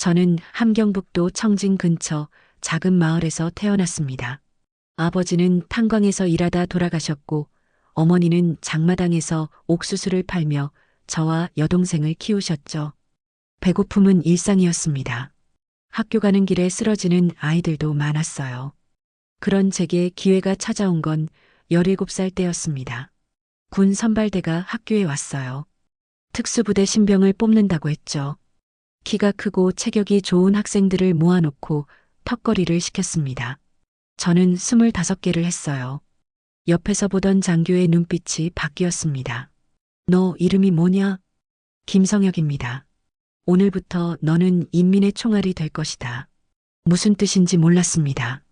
저는 함경북도 청진 근처 작은 마을에서 태어났습니다. 아버지는 탄광에서 일하다 돌아가셨고 어머니는 장마당에서 옥수수를 팔며 저와 여동생을 키우셨죠. 배고픔은 일상이었습니다. 학교 가는 길에 쓰러지는 아이들도 많았어요. 그런 제게 기회가 찾아온 건 17살 때였습니다. 군 선발대가 학교에 왔어요. 특수부대 신병을 뽑는다고 했죠. 키가 크고 체격이 좋은 학생들을 모아놓고 턱걸이를 시켰습니다. 저는 25개를 했어요. 옆에서 보던 장교의 눈빛이 바뀌었습니다. 너 이름이 뭐냐? 김성혁입니다. 오늘부터 너는 인민의 총알이 될 것이다. 무슨 뜻인지 몰랐습니다.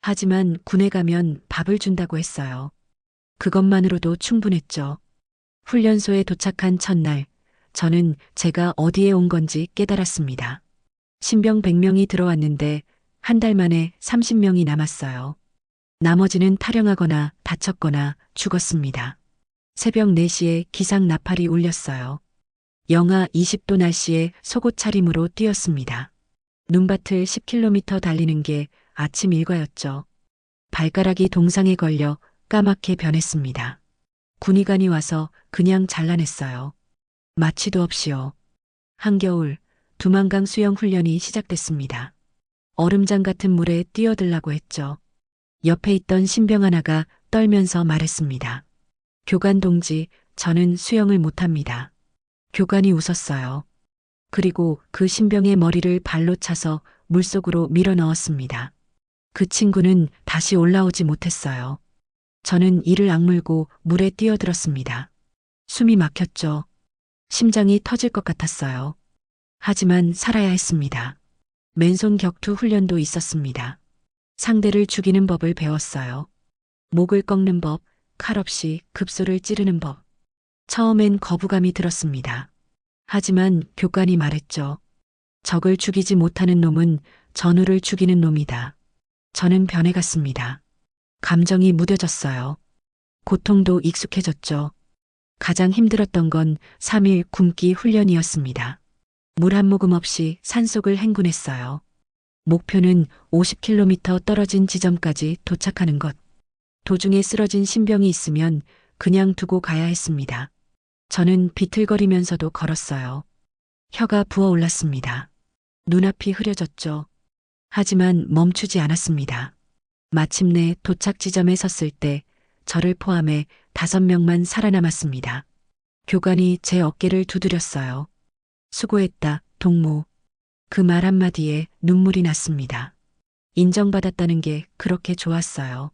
하지만 군에 가면 밥을 준다고 했어요. 그것만으로도 충분했죠. 훈련소에 도착한 첫날, 저는 제가 어디에 온 건지 깨달았습니다. 신병 100명이 들어왔는데 한 달 만에 30명이 남았어요. 나머지는 탈영하거나 다쳤거나 죽었습니다. 새벽 4시에 기상 나팔이 울렸어요. 영하 20도 날씨에 속옷 차림으로 뛰었습니다. 눈밭을 10km 달리는 게 아침 일과였죠. 발가락이 동상에 걸려 까맣게 변했습니다. 군의관이 와서 그냥 잘라냈어요. 마취도 없이요. 한겨울 두만강 수영 훈련이 시작됐습니다. 얼음장 같은 물에 뛰어들라고 했죠. 옆에 있던 신병 하나가 떨면서 말했습니다. 교관 동지, 저는 수영을 못합니다. 교관이 웃었어요. 그리고 그 신병의 머리를 발로 차서 물속으로 밀어 넣었습니다. 그 친구는 다시 올라오지 못했어요. 저는 이를 악물고 물에 뛰어들었습니다. 숨이 막혔죠. 심장이 터질 것 같았어요. 하지만 살아야 했습니다. 맨손 격투 훈련도 있었습니다. 상대를 죽이는 법을 배웠어요. 목을 꺾는 법, 칼 없이 급소를 찌르는 법. 처음엔 거부감이 들었습니다. 하지만 교관이 말했죠. 적을 죽이지 못하는 놈은 전우를 죽이는 놈이다. 저는 변해갔습니다. 감정이 무뎌졌어요. 고통도 익숙해졌죠. 가장 힘들었던 건 3일 굶기 훈련이었습니다. 물 한 모금 없이 산속을 행군했어요. 목표는 50km 떨어진 지점까지 도착하는 것. 도중에 쓰러진 신병이 있으면 그냥 두고 가야 했습니다. 저는 비틀거리면서도 걸었어요. 혀가 부어올랐습니다. 눈앞이 흐려졌죠. 하지만 멈추지 않았습니다. 마침내 도착 지점에 섰을 때 저를 포함해 5명만 살아남았습니다. 교관이 제 어깨를 두드렸어요. 수고했다, 동무. 그 말 한마디에 눈물이 났습니다. 인정받았다는 게 그렇게 좋았어요.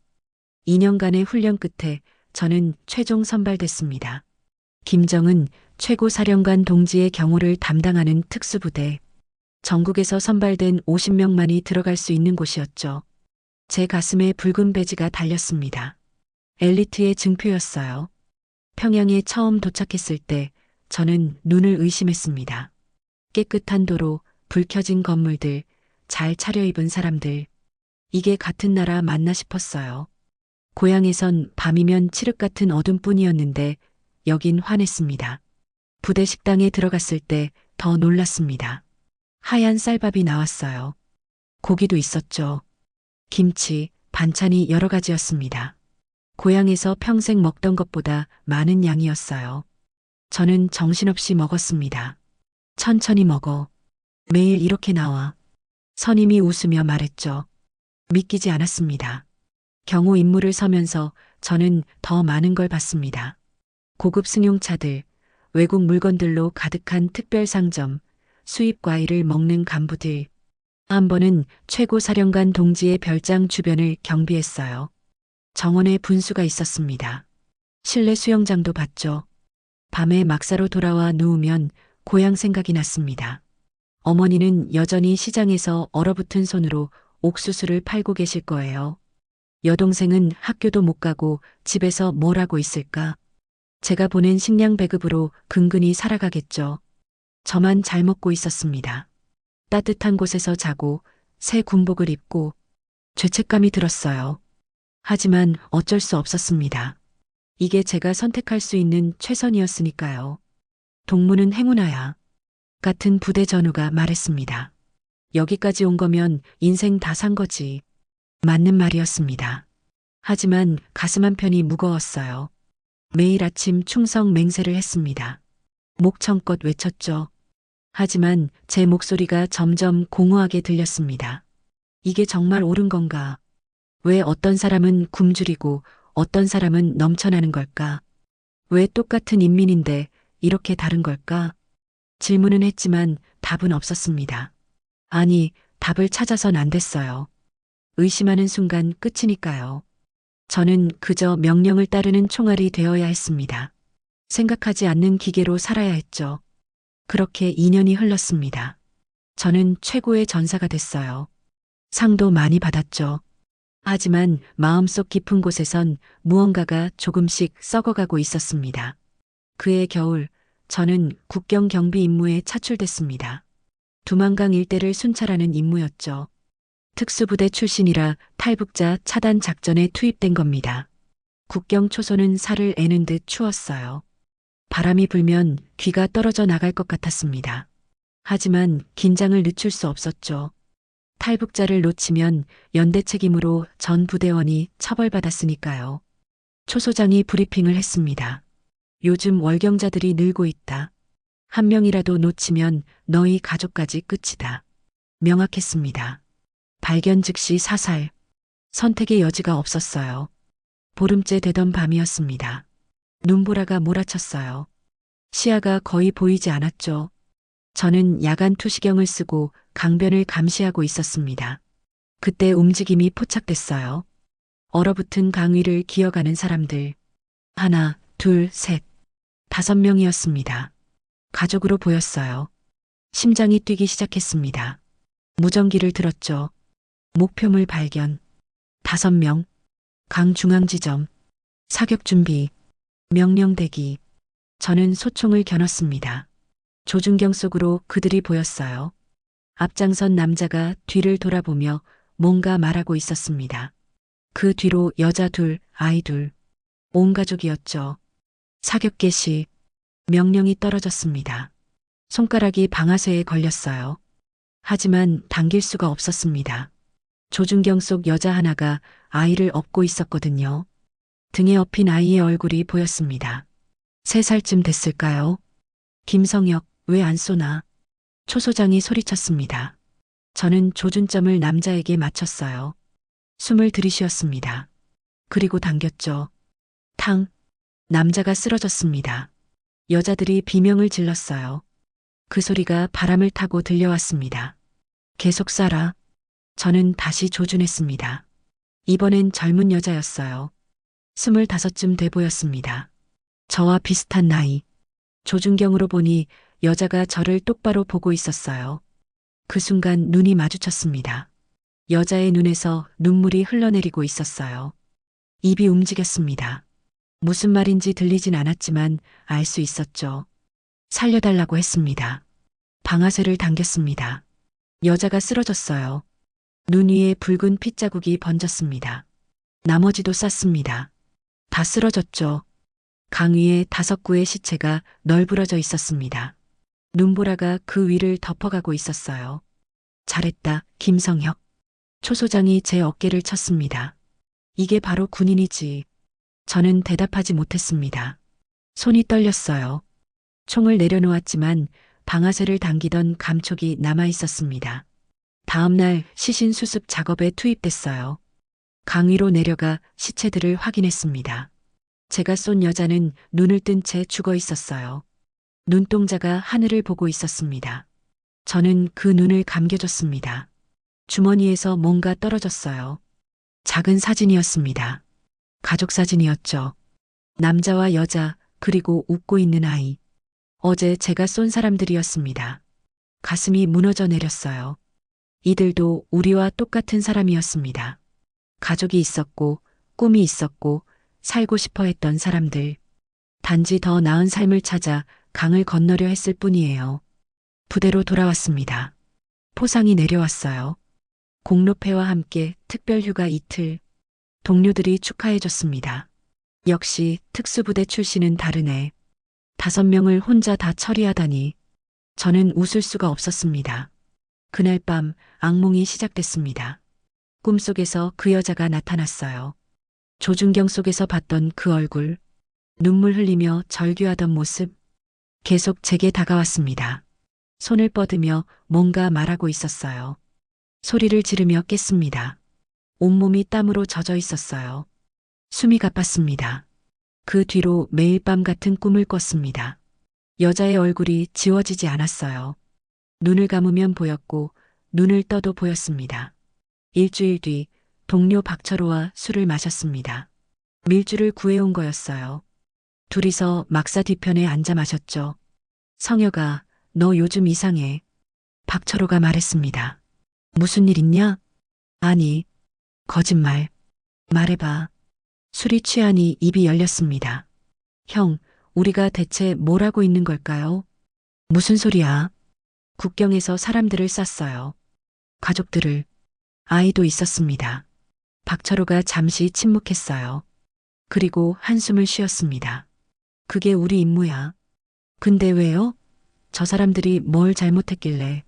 2년간의 훈련 끝에 저는 최종 선발됐습니다. 김정은 최고사령관 동지의 경호를 담당하는 특수부대. 전국에서 선발된 50명만이 들어갈 수 있는 곳이었죠. 제 가슴에 붉은 배지가 달렸습니다. 엘리트의 증표였어요. 평양에 처음 도착했을 때 저는 눈을 의심했습니다. 깨끗한 도로, 불 켜진 건물들, 잘 차려입은 사람들. 이게 같은 나라 맞나 싶었어요. 고향에선 밤이면 칠흑 같은 어둠뿐이었는데 여긴 환했습니다. 부대 식당에 들어갔을 때 더 놀랐습니다. 하얀 쌀밥이 나왔어요. 고기도 있었죠. 김치, 반찬이 여러 가지였습니다. 고향에서 평생 먹던 것보다 많은 양이었어요. 저는 정신없이 먹었습니다. 천천히 먹어. 매일 이렇게 나와. 선임이 웃으며 말했죠. 믿기지 않았습니다. 경호 임무를 서면서 저는 더 많은 걸 봤습니다. 고급 승용차들, 외국 물건들로 가득한 특별 상점, 수입 과일을 먹는 간부들. 한 번은 최고 사령관 동지의 별장 주변을 경비했어요. 정원에 분수가 있었습니다. 실내 수영장도 봤죠. 밤에 막사로 돌아와 누우면 고향 생각이 났습니다. 어머니는 여전히 시장에서 얼어붙은 손으로 옥수수를 팔고 계실 거예요. 여동생은 학교도 못 가고 집에서 뭘 하고 있을까? 제가 보낸 식량 배급으로 근근히 살아가겠죠. 저만 잘 먹고 있었습니다. 따뜻한 곳에서 자고 새 군복을 입고 죄책감이 들었어요. 하지만 어쩔 수 없었습니다. 이게 제가 선택할 수 있는 최선이었으니까요. 동무는 행운아야. 같은 부대 전우가 말했습니다. 여기까지 온 거면 인생 다 산 거지. 맞는 말이었습니다. 하지만 가슴 한편이 무거웠어요. 매일 아침 충성 맹세를 했습니다. 목청껏 외쳤죠. 하지만 제 목소리가 점점 공허하게 들렸습니다. 이게 정말 옳은 건가? 왜 어떤 사람은 굶주리고 어떤 사람은 넘쳐나는 걸까? 왜 똑같은 인민인데 이렇게 다른 걸까? 질문은 했지만 답은 없었습니다. 아니, 답을 찾아선 안 됐어요. 의심하는 순간 끝이니까요. 저는 그저 명령을 따르는 총알이 되어야 했습니다. 생각하지 않는 기계로 살아야 했죠. 그렇게 2년이 흘렀습니다. 저는 최고의 전사가 됐어요. 상도 많이 받았죠. 하지만 마음속 깊은 곳에선 무언가가 조금씩 썩어가고 있었습니다. 그해 겨울, 저는 국경 경비 임무에 차출됐습니다. 두만강 일대를 순찰하는 임무였죠. 특수부대 출신이라 탈북자 차단 작전에 투입된 겁니다. 국경 초소는 살을 애는 듯 추웠어요. 바람이 불면 귀가 떨어져 나갈 것 같았습니다. 하지만 긴장을 늦출 수 없었죠. 탈북자를 놓치면 연대 책임으로 전 부대원이 처벌받았으니까요. 초소장이 브리핑을 했습니다. 요즘 월경자들이 늘고 있다. 한 명이라도 놓치면 너희 가족까지 끝이다. 명확했습니다. 발견 즉시 사살. 선택의 여지가 없었어요. 보름째 되던 밤이었습니다. 눈보라가 몰아쳤어요. 시야가 거의 보이지 않았죠. 저는 야간 투시경을 쓰고 강변을 감시하고 있었습니다. 그때 움직임이 포착됐어요. 얼어붙은 강 위를 기어가는 사람들. 하나, 둘, 셋. 5명이었습니다. 가족으로 보였어요. 심장이 뛰기 시작했습니다. 무전기를 들었죠. 목표물 발견. 5명. 강 중앙 지점. 사격 준비. 명령 대기. 저는 소총을 겨눴습니다. 조준경 속으로 그들이 보였어요. 앞장선 남자가 뒤를 돌아보며 뭔가 말하고 있었습니다. 그 뒤로 여자 둘, 아이 둘. 온 가족이었죠. 사격 개시. 명령이 떨어졌습니다. 손가락이 방아쇠에 걸렸어요. 하지만 당길 수가 없었습니다. 조준경 속 여자 하나가 아이를 업고 있었거든요. 등에 업힌 아이의 얼굴이 보였습니다. 3살쯤 됐을까요? 김성혁, 왜 안 쏘나? 초소장이 소리쳤습니다. 저는 조준점을 남자에게 맞췄어요. 숨을 들이쉬었습니다. 그리고 당겼죠. 탕. 남자가 쓰러졌습니다. 여자들이 비명을 질렀어요. 그 소리가 바람을 타고 들려왔습니다. 계속 쏴라. 저는 다시 조준했습니다. 이번엔 젊은 여자였어요. 25쯤 돼 보였습니다. 저와 비슷한 나이. 조준경으로 보니 여자가 저를 똑바로 보고 있었어요. 그 순간 눈이 마주쳤습니다. 여자의 눈에서 눈물이 흘러내리고 있었어요. 입이 움직였습니다. 무슨 말인지 들리진 않았지만 알 수 있었죠. 살려달라고 했습니다. 방아쇠를 당겼습니다. 여자가 쓰러졌어요. 눈 위에 붉은 핏자국이 번졌습니다. 나머지도 쌌습니다. 다 쓰러졌죠. 강 위에 5구의 시체가 널브러져 있었습니다. 눈보라가 그 위를 덮어가고 있었어요. 잘했다, 김성혁. 초소장이 제 어깨를 쳤습니다. 이게 바로 군인이지. 저는 대답하지 못했습니다. 손이 떨렸어요. 총을 내려놓았지만 방아쇠를 당기던 감촉이 남아 있었습니다. 다음 날 시신 수습 작업에 투입됐어요. 강 위로 내려가 시체들을 확인했습니다. 제가 쏜 여자는 눈을 뜬 채 죽어 있었어요. 눈동자가 하늘을 보고 있었습니다. 저는 그 눈을 감겨줬습니다. 주머니에서 뭔가 떨어졌어요. 작은 사진이었습니다. 가족 사진이었죠. 남자와 여자, 그리고 웃고 있는 아이. 어제 제가 쏜 사람들이었습니다. 가슴이 무너져 내렸어요. 이들도 우리와 똑같은 사람이었습니다. 가족이 있었고, 꿈이 있었고, 살고 싶어 했던 사람들. 단지 더 나은 삶을 찾아 강을 건너려 했을 뿐이에요. 부대로 돌아왔습니다. 포상이 내려왔어요. 공로패와 함께 특별 휴가 이틀. 동료들이 축하해줬습니다. 역시 특수부대 출신은 다르네. 5명을 혼자 다 처리하다니. 저는 웃을 수가 없었습니다. 그날 밤 악몽이 시작됐습니다. 꿈속에서 그 여자가 나타났어요. 조준경 속에서 봤던 그 얼굴, 눈물 흘리며 절규하던 모습, 계속 제게 다가왔습니다. 손을 뻗으며 뭔가 말하고 있었어요. 소리를 지르며 깼습니다. 온몸이 땀으로 젖어 있었어요. 숨이 가빴습니다. 그 뒤로 매일 밤 같은 꿈을 꿨습니다. 여자의 얼굴이 지워지지 않았어요. 눈을 감으면 보였고 눈을 떠도 보였습니다. 일주일 뒤 동료 박철호와 술을 마셨습니다. 밀주를 구해온 거였어요. 둘이서 막사 뒤편에 앉아 마셨죠. 성혁아, 너 요즘 이상해. 박철호가 말했습니다. 무슨 일 있냐? 아니, 거짓말. 말해봐. 술이 취하니 입이 열렸습니다. 형, 우리가 대체 뭘 하고 있는 걸까요? 무슨 소리야? 국경에서 사람들을 쐈어요. 가족들을, 아이도 있었습니다. 박철호가 잠시 침묵했어요. 그리고 한숨을 쉬었습니다. 그게 우리 임무야. 근데 왜요? 저 사람들이 뭘 잘못했길래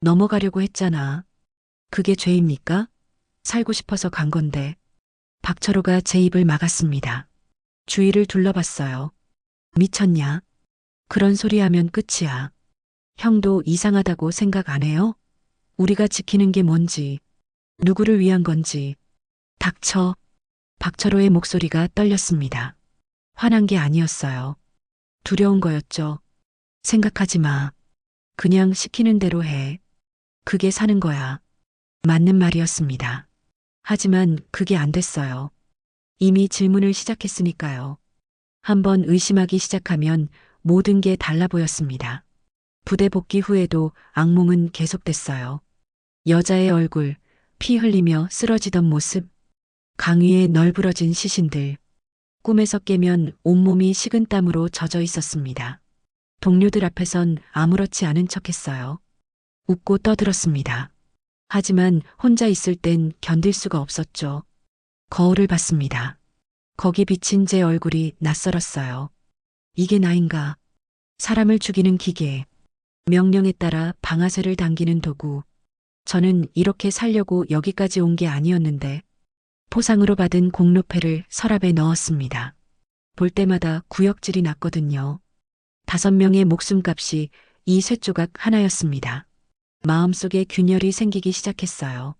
넘어가려고 했잖아. 그게 죄입니까? 살고 싶어서 간 건데. 박철호가 제 입을 막았습니다. 주위를 둘러봤어요. 미쳤냐? 그런 소리 하면 끝이야. 형도 이상하다고 생각 안 해요? 우리가 지키는 게 뭔지, 누구를 위한 건지. 닥쳐. 박철호의 목소리가 떨렸습니다. 화난 게 아니었어요. 두려운 거였죠. 생각하지 마. 그냥 시키는 대로 해. 그게 사는 거야. 맞는 말이었습니다. 하지만 그게 안 됐어요. 이미 질문을 시작했으니까요. 한번 의심하기 시작하면 모든 게 달라 보였습니다. 부대 복귀 후에도 악몽은 계속됐어요. 여자의 얼굴, 피 흘리며 쓰러지던 모습, 강 위에 널브러진 시신들, 꿈에서 깨면 온몸이 식은땀으로 젖어 있었습니다. 동료들 앞에선 아무렇지 않은 척했어요. 웃고 떠들었습니다. 하지만 혼자 있을 땐 견딜 수가 없었죠. 거울을 봤습니다. 거기 비친 제 얼굴이 낯설었어요. 이게 나인가? 사람을 죽이는 기계, 명령에 따라 방아쇠를 당기는 도구. 저는 이렇게 살려고 여기까지 온 게 아니었는데 포상으로 받은 공로패를 서랍에 넣었습니다. 볼 때마다 구역질이 났거든요. 5명의 목숨값이 이 쇠조각 하나였습니다. 마음속에 균열이 생기기 시작했어요.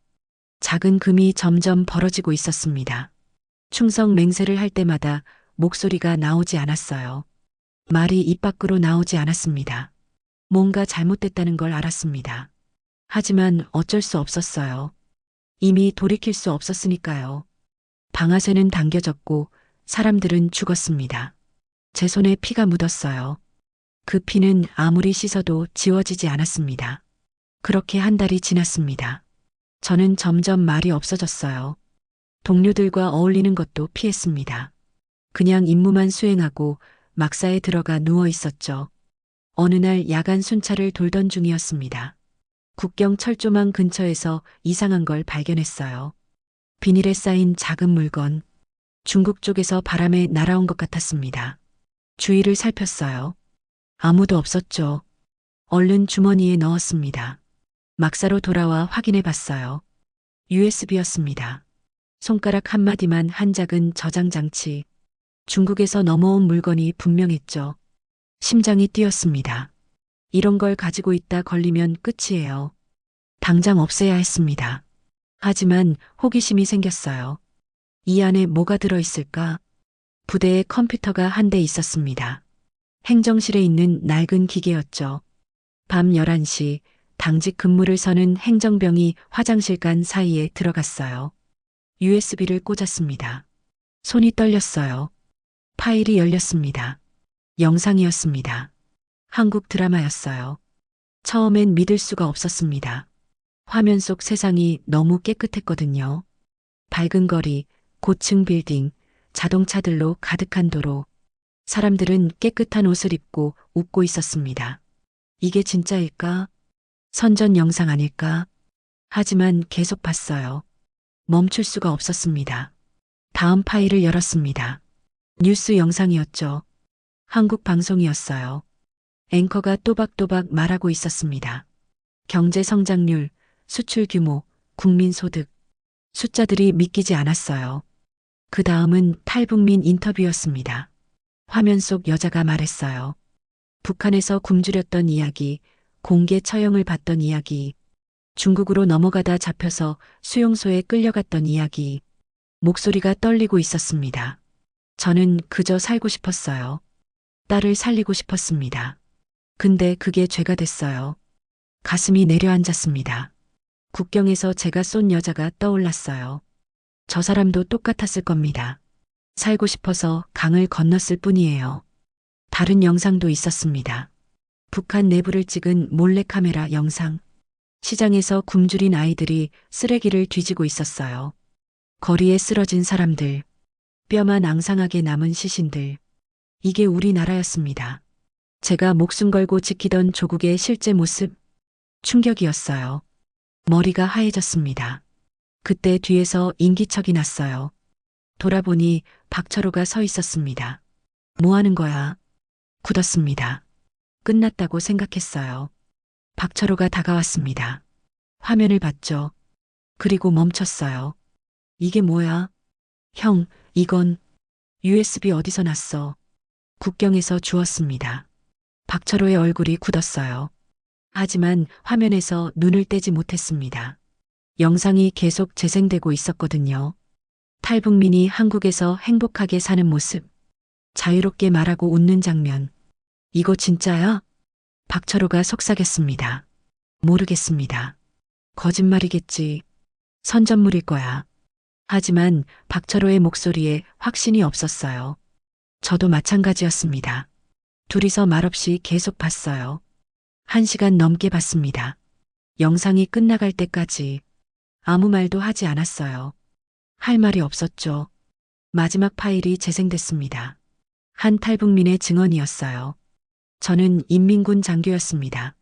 작은 금이 점점 벌어지고 있었습니다. 충성 맹세를 할 때마다 목소리가 나오지 않았어요. 말이 입 밖으로 나오지 않았습니다. 뭔가 잘못됐다는 걸 알았습니다. 하지만 어쩔 수 없었어요. 이미 돌이킬 수 없었으니까요. 방아쇠는 당겨졌고 사람들은 죽었습니다. 제 손에 피가 묻었어요. 그 피는 아무리 씻어도 지워지지 않았습니다. 그렇게 한 달이 지났습니다. 저는 점점 말이 없어졌어요. 동료들과 어울리는 것도 피했습니다. 그냥 임무만 수행하고 막사에 들어가 누워 있었죠. 어느 날 야간 순찰을 돌던 중이었습니다. 국경 철조망 근처에서 이상한 걸 발견했어요. 비닐에 쌓인 작은 물건. 중국 쪽에서 바람에 날아온 것 같았습니다. 주위를 살폈어요. 아무도 없었죠. 얼른 주머니에 넣었습니다. 막사로 돌아와 확인해 봤어요. USB였습니다. 손가락 한마디만 한 작은 저장 장치. 중국에서 넘어온 물건이 분명했죠. 심장이 뛰었습니다. 이런 걸 가지고 있다 걸리면 끝이에요. 당장 없애야 했습니다. 하지만 호기심이 생겼어요. 이 안에 뭐가 들어있을까? 부대에 컴퓨터가 한 대 있었습니다. 행정실에 있는 낡은 기계였죠. 밤 11시 당직 근무를 서는 행정병이 화장실 간 사이에 들어갔어요. USB를 꽂았습니다. 손이 떨렸어요. 파일이 열렸습니다. 영상이었습니다. 한국 드라마였어요. 처음엔 믿을 수가 없었습니다. 화면 속 세상이 너무 깨끗했거든요. 밝은 거리, 고층 빌딩, 자동차들로 가득한 도로. 사람들은 깨끗한 옷을 입고 웃고 있었습니다. 이게 진짜일까? 선전 영상 아닐까? 하지만 계속 봤어요. 멈출 수가 없었습니다. 다음 파일을 열었습니다. 뉴스 영상이었죠. 한국 방송이었어요. 앵커가 또박또박 말하고 있었습니다. 경제 성장률, 수출 규모, 국민 소득. 숫자들이 믿기지 않았어요. 그 다음은 탈북민 인터뷰였습니다. 화면 속 여자가 말했어요. 북한에서 굶주렸던 이야기, 공개 처형을 받던 이야기, 중국으로 넘어가다 잡혀서 수용소에 끌려갔던 이야기. 목소리가 떨리고 있었습니다. 저는 그저 살고 싶었어요. 딸을 살리고 싶었습니다. 근데 그게 죄가 됐어요. 가슴이 내려앉았습니다. 국경에서 제가 쏜 여자가 떠올랐어요. 저 사람도 똑같았을 겁니다. 살고 싶어서 강을 건넜을 뿐이에요. 다른 영상도 있었습니다. 북한 내부를 찍은 몰래카메라 영상. 시장에서 굶주린 아이들이 쓰레기를 뒤지고 있었어요. 거리에 쓰러진 사람들, 뼈만 앙상하게 남은 시신들. 이게 우리나라였습니다. 제가 목숨 걸고 지키던 조국의 실제 모습. 충격이었어요. 머리가 하얘졌습니다. 그때 뒤에서 인기척이 났어요. 돌아보니 박철호가 서 있었습니다. 뭐 하는 거야? 굳었습니다. 끝났다고 생각했어요. 박철호가 다가왔습니다. 화면을 봤죠. 그리고 멈췄어요. 이게 뭐야? 형, 이건 USB 어디서 났어? 국경에서 주웠습니다. 박철호의 얼굴이 굳었어요. 하지만 화면에서 눈을 떼지 못했습니다. 영상이 계속 재생되고 있었거든요. 탈북민이 한국에서 행복하게 사는 모습, 자유롭게 말하고 웃는 장면. 이거 진짜야? 박철호가 속삭였습니다. 모르겠습니다. 거짓말이겠지. 선전물일 거야. 하지만 박철호의 목소리에 확신이 없었어요. 저도 마찬가지였습니다. 둘이서 말없이 계속 봤어요. 1시간 넘게 봤습니다. 영상이 끝나갈 때까지 아무 말도 하지 않았어요. 할 말이 없었죠. 마지막 파일이 재생됐습니다. 한 탈북민의 증언이었어요. 저는 인민군 장교였습니다.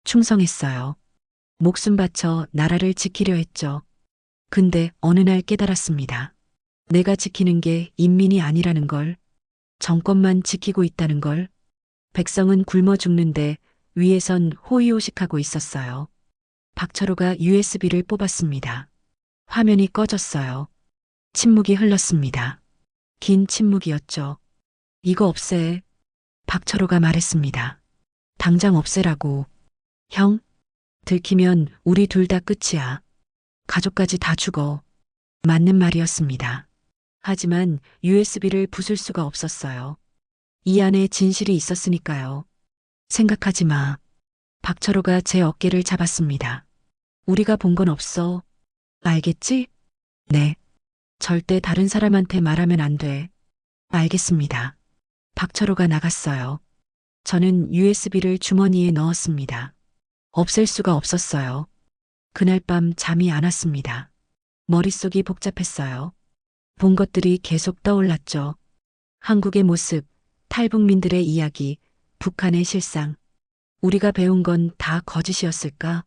충성했어요. 목숨 바쳐 나라를 지키려 했죠. 근데 어느 날 깨달았습니다. 내가 지키는 게 인민이 아니라는 걸, 정권만 지키고 있다는 걸. 백성은 굶어 죽는데 위에선 호의호식하고 있었어요. 박철호가 USB를 뽑았습니다. 화면이 꺼졌어요. 침묵이 흘렀습니다. 긴 침묵이었죠. 이거 없애. 박철호가 말했습니다. 당장 없애라고. 형, 들키면 우리 둘 다 끝이야. 가족까지 다 죽어. 맞는 말이었습니다. 하지만 USB를 부술 수가 없었어요. 이 안에 진실이 있었으니까요. 생각하지 마. 박철호가 제 어깨를 잡았습니다. 우리가 본 건 없어. 알겠지? 네. 절대 다른 사람한테 말하면 안 돼. 알겠습니다. 박철호가 나갔어요. 저는 USB를 주머니에 넣었습니다. 없앨 수가 없었어요. 그날 밤 잠이 안 왔습니다. 머릿속이 복잡했어요. 본 것들이 계속 떠올랐죠. 한국의 모습, 탈북민들의 이야기, 북한의 실상. 우리가 배운 건 다 거짓이었을까?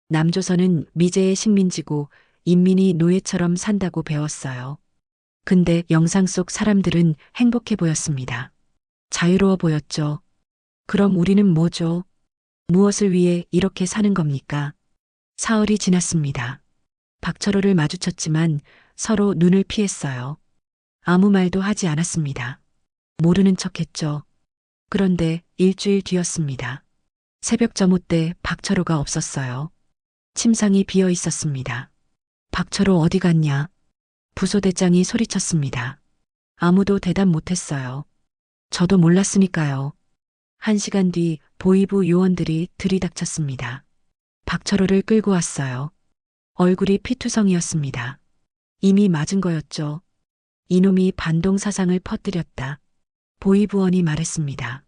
남조선은 미제의 식민지고 인민이 노예처럼 산다고 배웠어요. 근데 영상 속 사람들은 행복해 보였습니다. 자유로워 보였죠. 그럼 우리는 뭐죠? 무엇을 위해 이렇게 사는 겁니까? 사흘이 지났습니다. 박철호를 마주쳤지만 서로 눈을 피했어요. 아무 말도 하지 않았습니다. 모르는 척했죠. 그런데 일주일 뒤였습니다. 새벽 점호 때 박철호가 없었어요. 침상이 비어 있었습니다. 박철호 어디 갔냐? 부소대장이 소리쳤습니다. 아무도 대답 못했어요. 저도 몰랐으니까요. 1시간 뒤 보위부 요원들이 들이닥쳤습니다. 박철호를 끌고 왔어요. 얼굴이 피투성이었습니다. 이미 맞은 거였죠. 이놈이 반동 사상을 퍼뜨렸다. 보위부원이 말했습니다.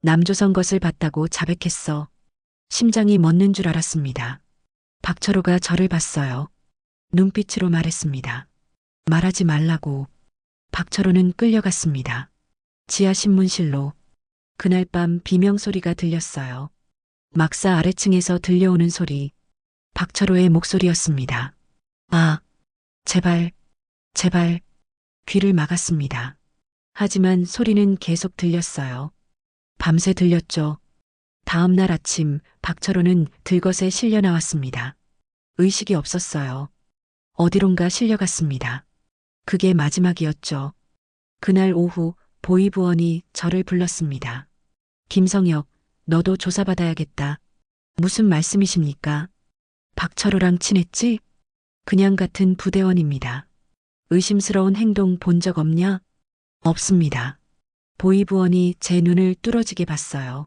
남조선 것을 봤다고 자백했어. 심장이 멎는 줄 알았습니다. 박철호가 저를 봤어요. 눈빛으로 말했습니다. 말하지 말라고. 박철호는 끌려갔습니다. 지하 신문실로. 그날 밤 비명소리가 들렸어요. 막사 아래층에서 들려오는 소리. 박철호의 목소리였습니다. 아, 제발, 제발. 귀를 막았습니다. 하지만 소리는 계속 들렸어요. 밤새 들렸죠. 다음 날 아침 박철호는 들것에 실려 나왔습니다. 의식이 없었어요. 어디론가 실려갔습니다. 그게 마지막이었죠. 그날 오후 보이부원이 저를 불렀습니다. 김성혁, 너도 조사받아야겠다. 무슨 말씀이십니까? 박철호랑 친했지? 그냥 같은 부대원입니다. 의심스러운 행동 본 적 없냐? 없습니다. 보이부원이 제 눈을 뚫어지게 봤어요.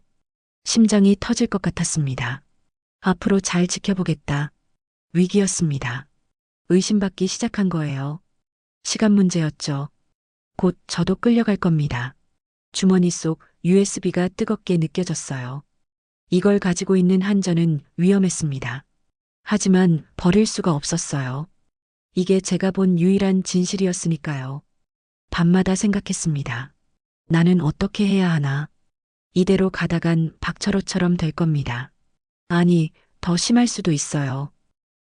심장이 터질 것 같았습니다. 앞으로 잘 지켜보겠다. 위기였습니다. 의심받기 시작한 거예요. 시간 문제였죠. 곧 저도 끌려갈 겁니다. 주머니 속 USB가 뜨겁게 느껴졌어요. 이걸 가지고 있는 한전은 위험했습니다. 하지만 버릴 수가 없었어요. 이게 제가 본 유일한 진실이었으니까요. 밤마다 생각했습니다. 나는 어떻게 해야 하나? 이대로 가다간 박철호처럼 될 겁니다. 아니, 더 심할 수도 있어요.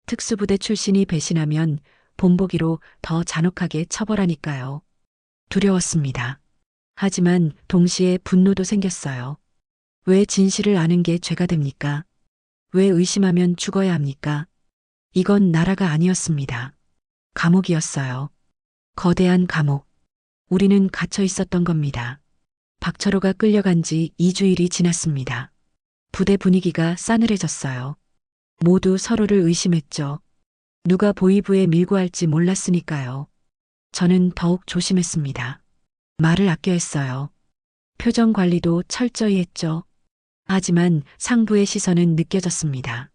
특수부대 출신이 배신하면 본보기로 더 잔혹하게 처벌하니까요. 두려웠습니다. 하지만 동시에 분노도 생겼어요. 왜 진실을 아는 게 죄가 됩니까? 왜 의심하면 죽어야 합니까? 이건 나라가 아니었습니다. 감옥이었어요. 거대한 감옥. 우리는 갇혀 있었던 겁니다. 박철호가 끌려간 지 2주일이 지났습니다. 부대 분위기가 싸늘해졌어요. 모두 서로를 의심했죠. 누가 보이부에 밀고 할지 몰랐으니까요. 저는 더욱 조심했습니다. 말을 아껴 했어요. 표정 관리도 철저히 했죠. 하지만 상부의 시선은 느껴졌습니다.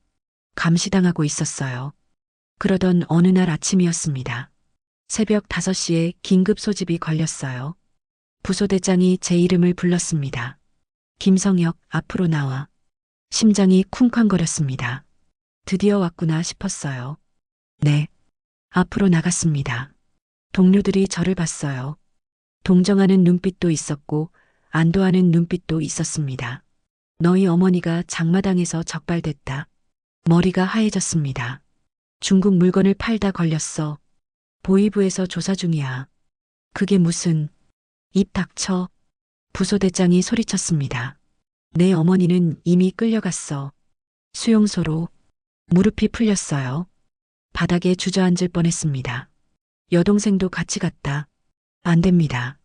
감시당하고 있었어요. 그러던 어느 날 아침이었습니다. 새벽 5시에 긴급 소집이 걸렸어요. 부소대장이 제 이름을 불렀습니다. 김성혁, 앞으로 나와. 심장이 쿵쾅거렸습니다. 드디어 왔구나 싶었어요. 네. 앞으로 나갔습니다. 동료들이 저를 봤어요. 동정하는 눈빛도 있었고 안도하는 눈빛도 있었습니다. 너희 어머니가 장마당에서 적발됐다. 머리가 하얘졌습니다. 중국 물건을 팔다 걸렸어. 보이부에서 조사 중이야. 그게 무슨... 입 닥쳐. 부소대장이 소리쳤습니다. 내 어머니는 이미 끌려갔어. 수용소로. 무릎이 풀렸어요. 바닥에 주저앉을 뻔했습니다. 여동생도 같이 갔다. 안 됩니다.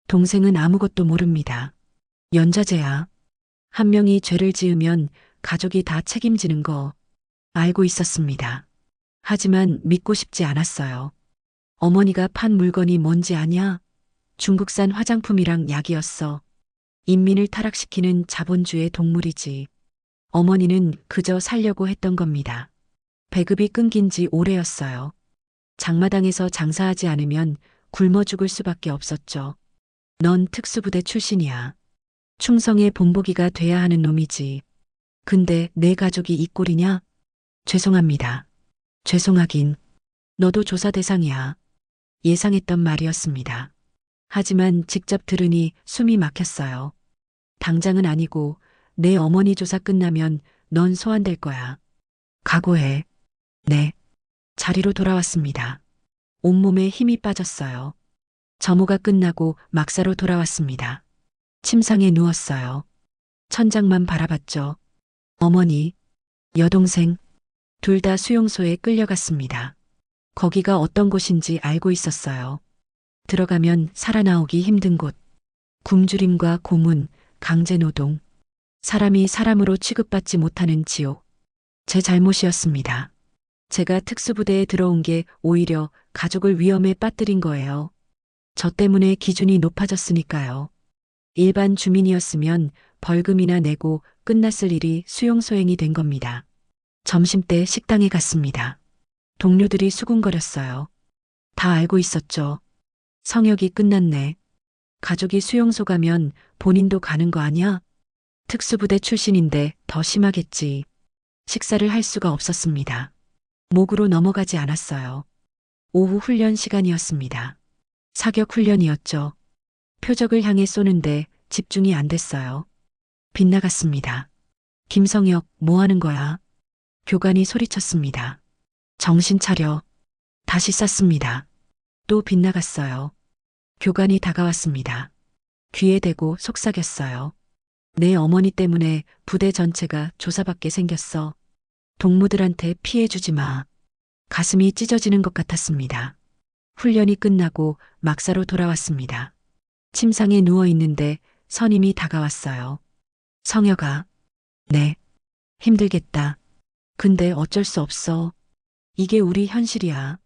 동생은 아무것도 모릅니다. 연좌제야. 한 명이 죄를 지으면 가족이 다 책임지는 거 알고 있었습니다. 하지만 믿고 싶지 않았어요. 어머니가 판 물건이 뭔지 아냐? 중국산 화장품이랑 약이었어. 인민을 타락시키는 자본주의 동물이지. 어머니는 그저 살려고 했던 겁니다. 배급이 끊긴 지 오래였어요. 장마당에서 장사하지 않으면 굶어 죽을 수밖에 없었죠. 넌 특수부대 출신이야. 충성의 본보기가 돼야 하는 놈이지. 근데 내 가족이 이 꼴이냐? 죄송합니다. 죄송하긴. 너도 조사 대상이야. 예상했던 말이었습니다. 하지만 직접 들으니 숨이 막혔어요. 당장은 아니고 내 어머니 조사 끝나면 넌 소환될 거야. 각오해. 네. 자리로 돌아왔습니다. 온몸에 힘이 빠졌어요. 점호가 끝나고 막사로 돌아왔습니다. 침상에 누웠어요. 천장만 바라봤죠. 어머니, 여동생, 둘 다 수용소에 끌려갔습니다. 거기가 어떤 곳인지 알고 있었어요. 들어가면 살아나오기 힘든 곳. 굶주림과 고문, 강제노동. 사람이 사람으로 취급받지 못하는 지옥. 제 잘못이었습니다. 제가 특수부대에 들어온 게 오히려 가족을 위험에 빠뜨린 거예요. 저 때문에 기준이 높아졌으니까요. 일반 주민이었으면 벌금이나 내고 끝났을 일이 수용소행이 된 겁니다. 점심때 식당에 갔습니다. 동료들이 수군거렸어요. 다 알고 있었죠. 성역이 끝났네. 가족이 수용소 가면 본인도 가는 거 아니야? 특수부대 출신인데 더 심하겠지. 식사를 할 수가 없었습니다. 목으로 넘어가지 않았어요. 오후 훈련 시간이었습니다. 사격 훈련이었죠. 표적을 향해 쏘는데 집중이 안 됐어요. 빗나갔습니다. 김성혁, 뭐 하는 거야? 교관이 소리쳤습니다. 정신 차려. 다시 쐈습니다. 또 빗나갔어요. 교관이 다가왔습니다. 귀에 대고 속삭였어요. 내 어머니 때문에 부대 전체가 조사받게 생겼어. 동무들한테 피해주지 마. 가슴이 찢어지는 것 같았습니다. 훈련이 끝나고 막사로 돌아왔습니다. 침상에 누워 있는데 선임이 다가왔어요. 성혁아. 네. 힘들겠다. 근데 어쩔 수 없어. 이게 우리 현실이야.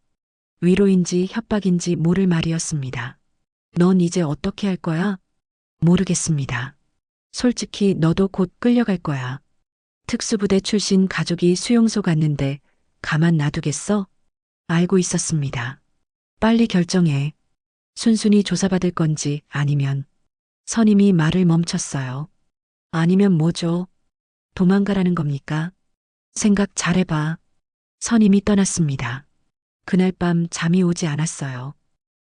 위로인지 협박인지 모를 말이었습니다. 넌 이제 어떻게 할 거야? 모르겠습니다. 솔직히 너도 곧 끌려갈 거야. 특수부대 출신 가족이 수용소 갔는데 가만 놔두겠어? 알고 있었습니다. 빨리 결정해. 순순히 조사받을 건지 아니면 선임이 말을 멈췄어요. 아니면 뭐죠? 도망가라는 겁니까? 생각 잘해봐. 선임이 떠났습니다. 그날 밤 잠이 오지 않았어요.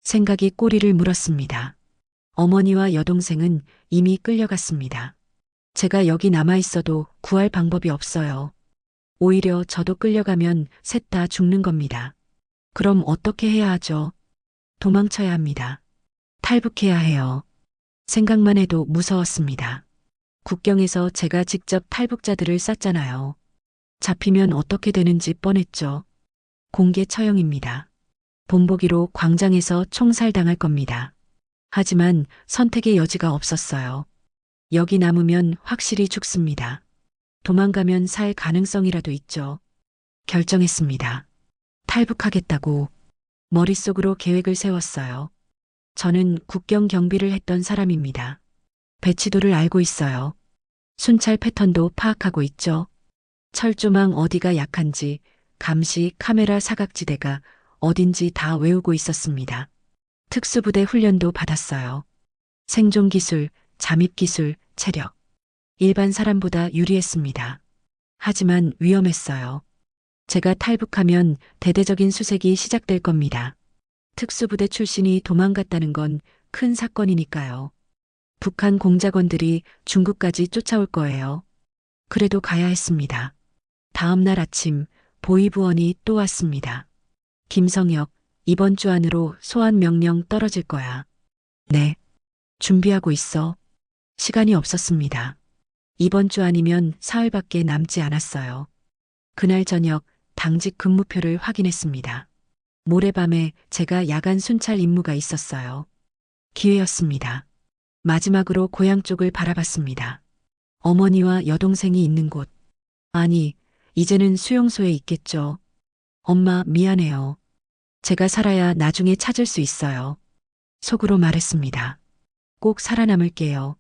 생각이 꼬리를 물었습니다. 어머니와 여동생은 이미 끌려갔습니다. 제가 여기 남아 있어도 구할 방법이 없어요. 오히려 저도 끌려가면 셋 다 죽는 겁니다. 그럼 어떻게 해야 하죠? 도망쳐야 합니다. 탈북해야 해요. 생각만 해도 무서웠습니다. 국경에서 제가 직접 탈북자들을 쌌잖아요. 잡히면 어떻게 되는지 뻔했죠. 공개 처형입니다. 본보기로 광장에서 총살당할 겁니다. 하지만 선택의 여지가 없었어요. 여기 남으면 확실히 죽습니다. 도망가면 살 가능성이라도 있죠. 결정했습니다. 탈북하겠다고 머릿속으로 계획을 세웠어요. 저는 국경 경비를 했던 사람입니다. 배치도를 알고 있어요. 순찰 패턴도 파악하고 있죠. 철조망 어디가 약한지, 감시 카메라 사각지대가 어딘지 다 외우고 있었습니다. 특수부대 훈련도 받았어요. 생존 기술, 잠입 기술, 체력. 일반 사람보다 유리했습니다. 하지만 위험했어요. 제가 탈북하면 대대적인 수색이 시작될 겁니다. 특수부대 출신이 도망갔다는 건 큰 사건이니까요. 북한 공작원들이 중국까지 쫓아올 거예요. 그래도 가야 했습니다. 다음 날 아침 보위부원이 또 왔습니다. 김성혁, 이번 주 안으로 소환 명령 떨어질 거야. 네. 준비하고 있어. 시간이 없었습니다. 이번 주 아니면 사흘밖에 남지 않았어요. 그날 저녁 당직 근무표를 확인했습니다. 모레밤에 제가 야간 순찰 임무가 있었어요. 기회였습니다. 마지막으로 고향 쪽을 바라봤습니다. 어머니와 여동생이 있는 곳. 아니, 이제는 수용소에 있겠죠. 엄마, 미안해요. 제가 살아야 나중에 찾을 수 있어요. 속으로 말했습니다. 꼭 살아남을게요.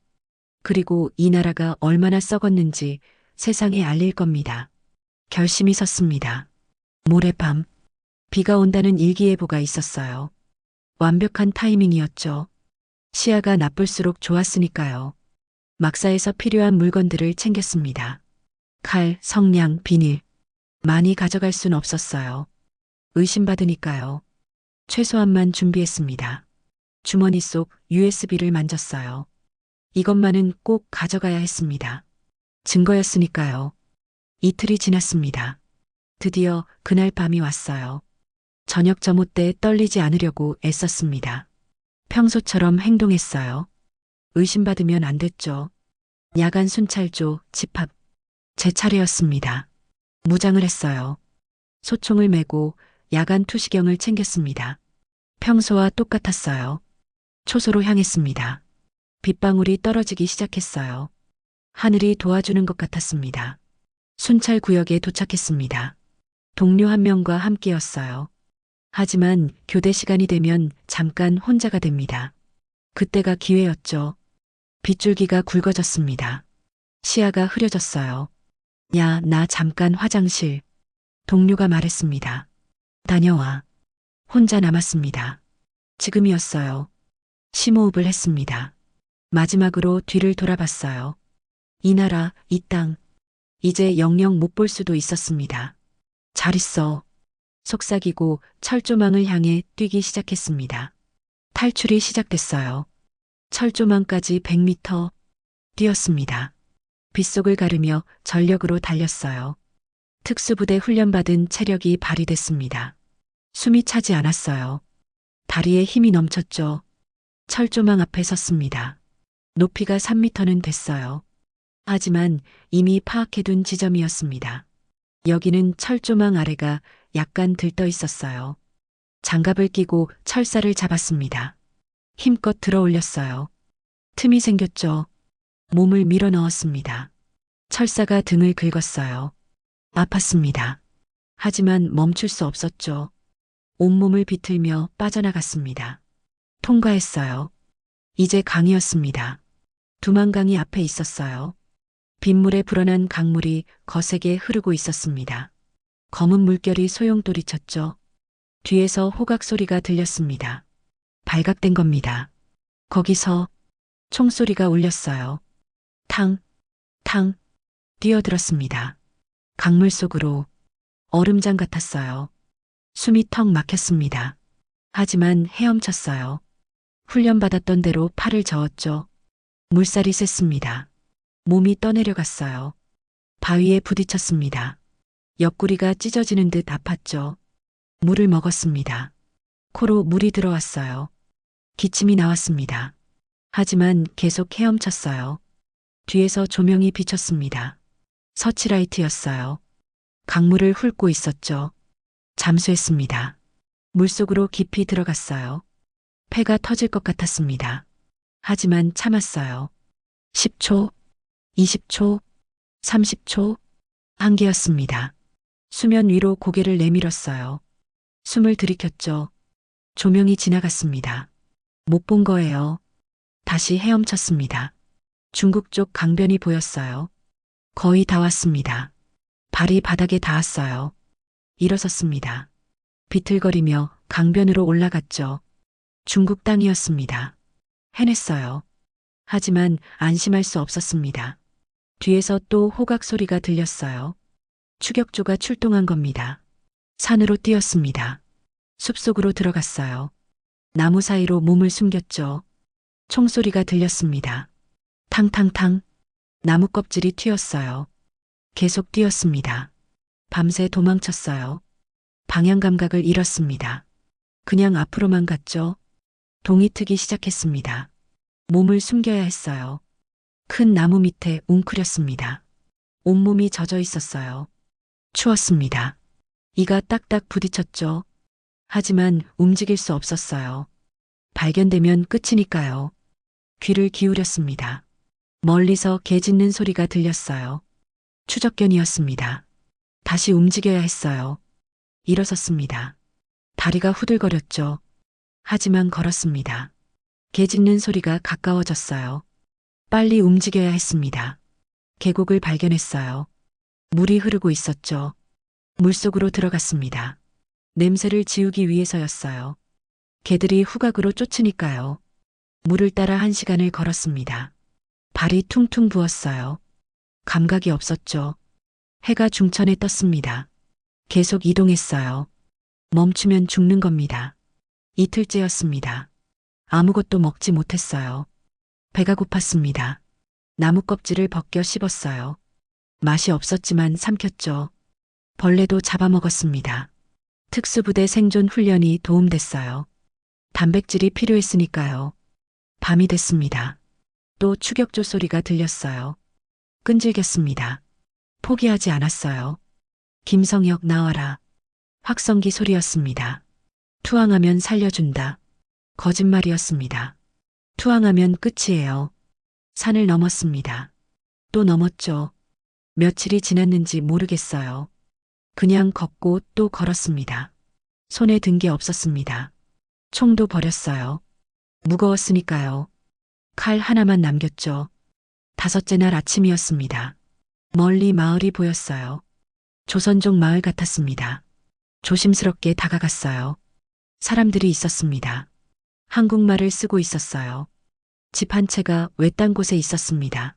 그리고 이 나라가 얼마나 썩었는지 세상에 알릴 겁니다. 결심이 섰습니다. 모레밤, 비가 온다는 일기예보가 있었어요. 완벽한 타이밍이었죠. 시야가 나쁠수록 좋았으니까요. 막사에서 필요한 물건들을 챙겼습니다. 칼, 성냥, 비닐. 많이 가져갈 순 없었어요. 의심받으니까요. 최소한만 준비했습니다. 주머니 속 USB를 만졌어요. 이것만은 꼭 가져가야 했습니다. 증거였으니까요. 이틀이 지났습니다. 드디어 그날 밤이 왔어요. 저녁 점호 때 떨리지 않으려고 애썼습니다. 평소처럼 행동했어요. 의심받으면 안 됐죠. 야간 순찰조, 집합. 제 차례였습니다. 무장을 했어요. 소총을 메고 야간 투시경을 챙겼습니다. 평소와 똑같았어요. 초소로 향했습니다. 빗방울이 떨어지기 시작했어요. 하늘이 도와주는 것 같았습니다. 순찰 구역에 도착했습니다. 동료 한 명과 함께였어요. 하지만 교대 시간이 되면 잠깐 혼자가 됩니다. 그때가 기회였죠. 빗줄기가 굵어졌습니다. 시야가 흐려졌어요. 야, 나 잠깐 화장실. 동료가 말했습니다. 다녀와. 혼자 남았습니다. 지금이었어요. 심호흡을 했습니다. 마지막으로 뒤를 돌아봤어요. 이 나라, 이 땅. 이제 영영 못 볼 수도 있었습니다. 잘 있어. 속삭이고 철조망을 향해 뛰기 시작했습니다. 탈출이 시작됐어요. 철조망까지 100m 뛰었습니다. 빗속을 가르며 전력으로 달렸어요. 특수부대 훈련받은 체력이 발휘됐습니다. 숨이 차지 않았어요. 다리에 힘이 넘쳤죠. 철조망 앞에 섰습니다. 높이가 3m는 됐어요. 하지만 이미 파악해둔 지점이었습니다. 여기는 철조망 아래가 약간 들떠 있었어요. 장갑을 끼고 철사를 잡았습니다. 힘껏 들어 올렸어요. 틈이 생겼죠. 몸을 밀어 넣었습니다. 철사가 등을 긁었어요. 아팠습니다. 하지만 멈출 수 없었죠. 온몸을 비틀며 빠져나갔습니다. 통과했어요. 이제 강이었습니다. 두만강이 앞에 있었어요. 빗물에 불어난 강물이 거세게 흐르고 있었습니다. 검은 물결이 소용돌이쳤죠. 뒤에서 호각 소리가 들렸습니다. 발각된 겁니다. 거기서 총소리가 울렸어요. 탕, 탕, 뛰어들었습니다. 강물 속으로 얼음장 같았어요. 숨이 턱 막혔습니다. 하지만 헤엄쳤어요. 훈련받았던 대로 팔을 저었죠. 물살이 셌습니다. 몸이 떠내려갔어요. 바위에 부딪혔습니다. 옆구리가 찢어지는 듯 아팠죠. 물을 먹었습니다. 코로 물이 들어왔어요. 기침이 나왔습니다. 하지만 계속 헤엄쳤어요. 뒤에서 조명이 비쳤습니다. 서치라이트였어요. 강물을 훑고 있었죠. 잠수했습니다. 물속으로 깊이 들어갔어요. 폐가 터질 것 같았습니다. 하지만 참았어요. 10초, 20초, 30초, 한계였습니다. 수면 위로 고개를 내밀었어요. 숨을 들이켰죠. 조명이 지나갔습니다. 못 본 거예요. 다시 헤엄쳤습니다. 중국 쪽 강변이 보였어요. 거의 다 왔습니다. 발이 바닥에 닿았어요. 일어섰습니다. 비틀거리며 강변으로 올라갔죠. 중국 땅이었습니다. 해냈어요. 하지만 안심할 수 없었습니다. 뒤에서 또 호각 소리가 들렸어요. 추격조가 출동한 겁니다. 산으로 뛰었습니다. 숲속으로 들어갔어요. 나무 사이로 몸을 숨겼죠. 총소리가 들렸습니다. 탕탕탕. 나무 껍질이 튀었어요. 계속 뛰었습니다. 밤새 도망쳤어요. 방향 감각을 잃었습니다. 그냥 앞으로만 갔죠. 동이 트기 시작했습니다. 몸을 숨겨야 했어요. 큰 나무 밑에 웅크렸습니다. 온몸이 젖어 있었어요. 추웠습니다. 이가 딱딱 부딪혔죠. 하지만 움직일 수 없었어요. 발견되면 끝이니까요. 귀를 기울였습니다. 멀리서 개 짖는 소리가 들렸어요. 추적견이었습니다. 다시 움직여야 했어요. 일어섰습니다. 다리가 후들거렸죠. 하지만 걸었습니다. 개 짖는 소리가 가까워졌어요. 빨리 움직여야 했습니다. 계곡을 발견했어요. 물이 흐르고 있었죠. 물속으로 들어갔습니다. 냄새를 지우기 위해서였어요. 개들이 후각으로 쫓으니까요. 물을 따라 1시간을 걸었습니다. 발이 퉁퉁 부었어요. 감각이 없었죠. 해가 중천에 떴습니다. 계속 이동했어요. 멈추면 죽는 겁니다. 이틀째였습니다. 아무것도 먹지 못했어요. 배가 고팠습니다. 나무 껍질을 벗겨 씹었어요. 맛이 없었지만 삼켰죠. 벌레도 잡아먹었습니다. 특수부대 생존 훈련이 도움됐어요. 단백질이 필요했으니까요. 밤이 됐습니다. 또 추격조 소리가 들렸어요. 끈질겼습니다. 포기하지 않았어요. 김성혁 나와라. 확성기 소리였습니다. 투항하면 살려준다. 거짓말이었습니다. 투항하면 끝이에요. 산을 넘었습니다. 또 넘었죠. 며칠이 지났는지 모르겠어요. 그냥 걷고 또 걸었습니다. 손에 든 게 없었습니다. 총도 버렸어요. 무거웠으니까요. 칼 하나만 남겼죠. 5째 날 아침이었습니다. 멀리 마을이 보였어요. 조선족 마을 같았습니다. 조심스럽게 다가갔어요. 사람들이 있었습니다. 한국말을 쓰고 있었어요. 집 한 채가 외딴 곳에 있었습니다.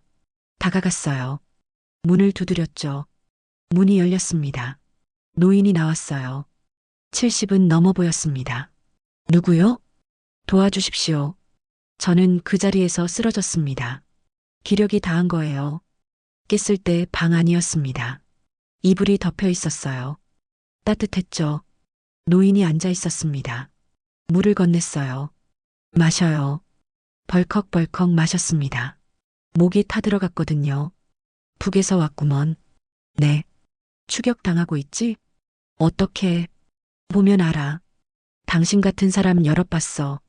다가갔어요. 문을 두드렸죠. 문이 열렸습니다. 노인이 나왔어요. 70은 넘어 보였습니다. 누구요? 도와주십시오. 저는 그 자리에서 쓰러졌습니다. 기력이 다한 거예요. 깼을 때 방 안이었습니다. 이불이 덮여 있었어요. 따뜻했죠. 노인이 앉아 있었습니다. 물을 건넸어요. 마셔요. 벌컥벌컥 마셨습니다. 목이 타들어갔거든요. 북에서 왔구먼. 네. 추격당하고 있지? 어떻게? 보면 알아. 당신 같은 사람 여러 봤어.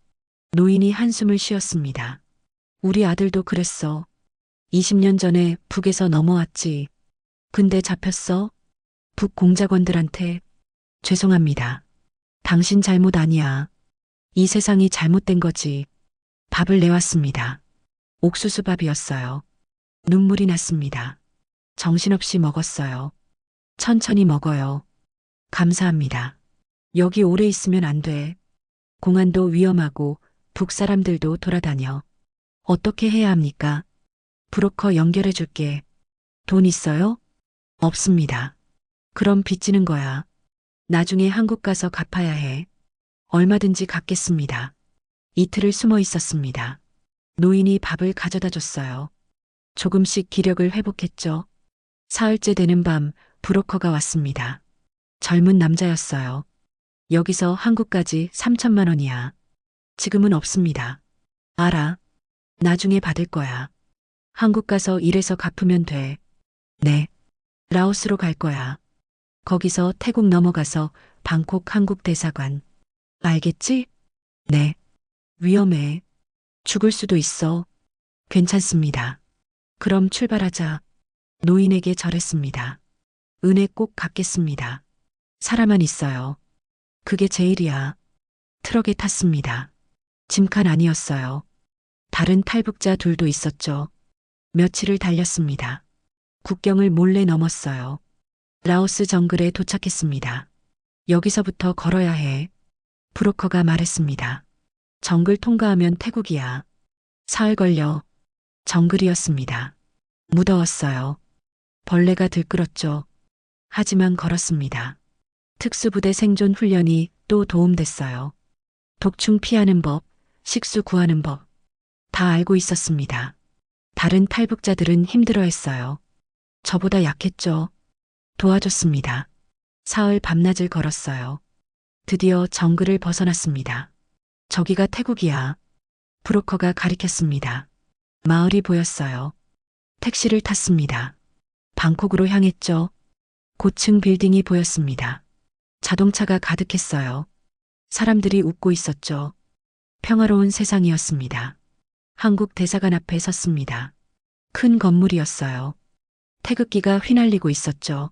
노인이 한숨을 쉬었습니다. 우리 아들도 그랬어. 20년 전에 북에서 넘어왔지. 근데 잡혔어? 북 공작원들한테. 죄송합니다. 당신 잘못 아니야. 이 세상이 잘못된 거지. 밥을 내왔습니다. 옥수수밥이었어요. 눈물이 났습니다. 정신없이 먹었어요. 천천히 먹어요. 감사합니다. 여기 오래 있으면 안 돼. 공안도 위험하고 북 사람들도 돌아다녀. 어떻게 해야 합니까? 브로커 연결해 줄게. 돈 있어요? 없습니다. 그럼 빚지는 거야. 나중에 한국 가서 갚아야 해. 얼마든지 갚겠습니다. 이틀을 숨어 있었습니다. 노인이 밥을 가져다 줬어요. 조금씩 기력을 회복했죠. 사흘째 되는 밤 브로커가 왔습니다. 젊은 남자였어요. 여기서 한국까지 3천만 원이야. 지금은 없습니다. 알아. 나중에 받을 거야. 한국 가서 일해서 갚으면 돼. 네. 라오스로 갈 거야. 거기서 태국 넘어가서 방콕 한국 대사관. 알겠지? 네. 위험해. 죽을 수도 있어. 괜찮습니다. 그럼 출발하자. 노인에게 절했습니다. 은혜 꼭 갚겠습니다. 살아만 있어요. 그게 제일이야. 트럭에 탔습니다. 짐칸 아니었어요. 다른 탈북자 둘도 있었죠. 며칠을 달렸습니다. 국경을 몰래 넘었어요. 라오스 정글에 도착했습니다. 여기서부터 걸어야 해. 브로커가 말했습니다. 정글 통과하면 태국이야. 사흘 걸려. 정글이었습니다. 무더웠어요. 벌레가 들끓었죠. 하지만 걸었습니다. 특수부대 생존 훈련이 또 도움됐어요. 독충 피하는 법, 식수 구하는 법. 다 알고 있었습니다. 다른 탈북자들은 힘들어했어요. 저보다 약했죠. 도와줬습니다. 사흘 밤낮을 걸었어요. 드디어 정글을 벗어났습니다. 저기가 태국이야. 브로커가 가리켰습니다. 마을이 보였어요. 택시를 탔습니다. 방콕으로 향했죠. 고층 빌딩이 보였습니다. 자동차가 가득했어요. 사람들이 웃고 있었죠. 평화로운 세상이었습니다. 한국 대사관 앞에 섰습니다. 큰 건물이었어요. 태극기가 휘날리고 있었죠.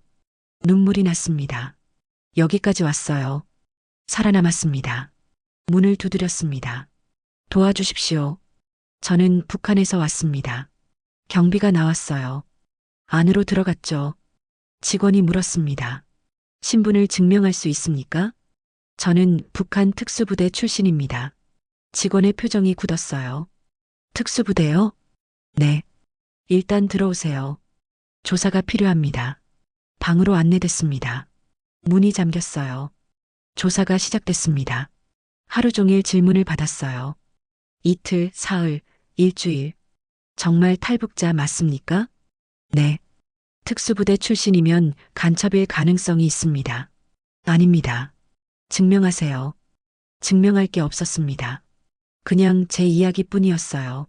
눈물이 났습니다. 여기까지 왔어요. 살아남았습니다. 문을 두드렸습니다. 도와주십시오. 저는 북한에서 왔습니다. 경비가 나왔어요. 안으로 들어갔죠. 직원이 물었습니다. 신분을 증명할 수 있습니까? 저는 북한 특수부대 출신입니다. 직원의 표정이 굳었어요. 특수부대요? 네. 일단 들어오세요. 조사가 필요합니다. 방으로 안내됐습니다. 문이 잠겼어요. 조사가 시작됐습니다. 하루 종일 질문을 받았어요. 이틀, 사흘, 일주일. 정말 탈북자 맞습니까? 네. 특수부대 출신이면 간첩일 가능성이 있습니다. 아닙니다. 증명하세요. 증명할 게 없었습니다. 그냥 제 이야기뿐이었어요.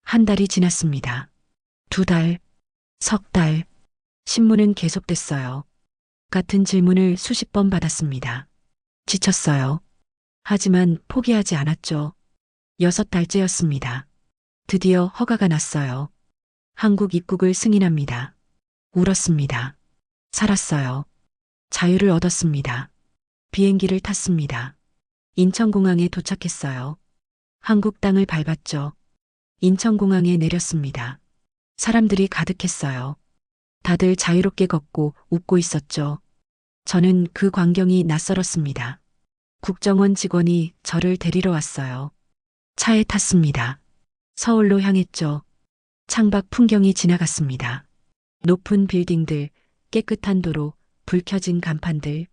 한 달이 지났습니다. 2달, 석 달. 신문은 계속됐어요. 같은 질문을 수십 번 받았습니다. 지쳤어요. 하지만 포기하지 않았죠. 6달째였습니다. 드디어 허가가 났어요. 한국 입국을 승인합니다. 울었습니다. 살았어요. 자유를 얻었습니다. 비행기를 탔습니다. 인천공항에 도착했어요. 한국 땅을 밟았죠. 인천공항에 내렸습니다. 사람들이 가득했어요. 다들 자유롭게 걷고 웃고 있었죠. 저는 그 광경이 낯설었습니다. 국정원 직원이 저를 데리러 왔어요. 차에 탔습니다. 서울로 향했죠. 창밖 풍경이 지나갔습니다. 높은 빌딩들, 깨끗한 도로, 불 켜진 간판들.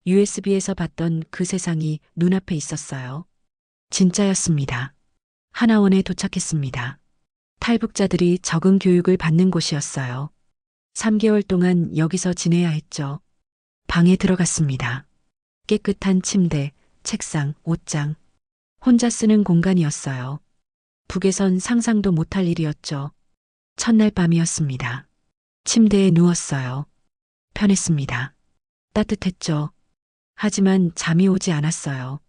USB에서 봤던 그 세상이 눈앞에 있었어요. 진짜였습니다. 하나원에 도착했습니다. 탈북자들이 적응 교육을 받는 곳이었어요. 3개월 동안 여기서 지내야 했죠. 방에 들어갔습니다. 깨끗한 침대, 책상, 옷장. 혼자 쓰는 공간이었어요. 북에선 상상도 못할 일이었죠. 첫날 밤이었습니다. 침대에 누웠어요. 편했습니다. 따뜻했죠. 하지만 잠이 오지 않았어요.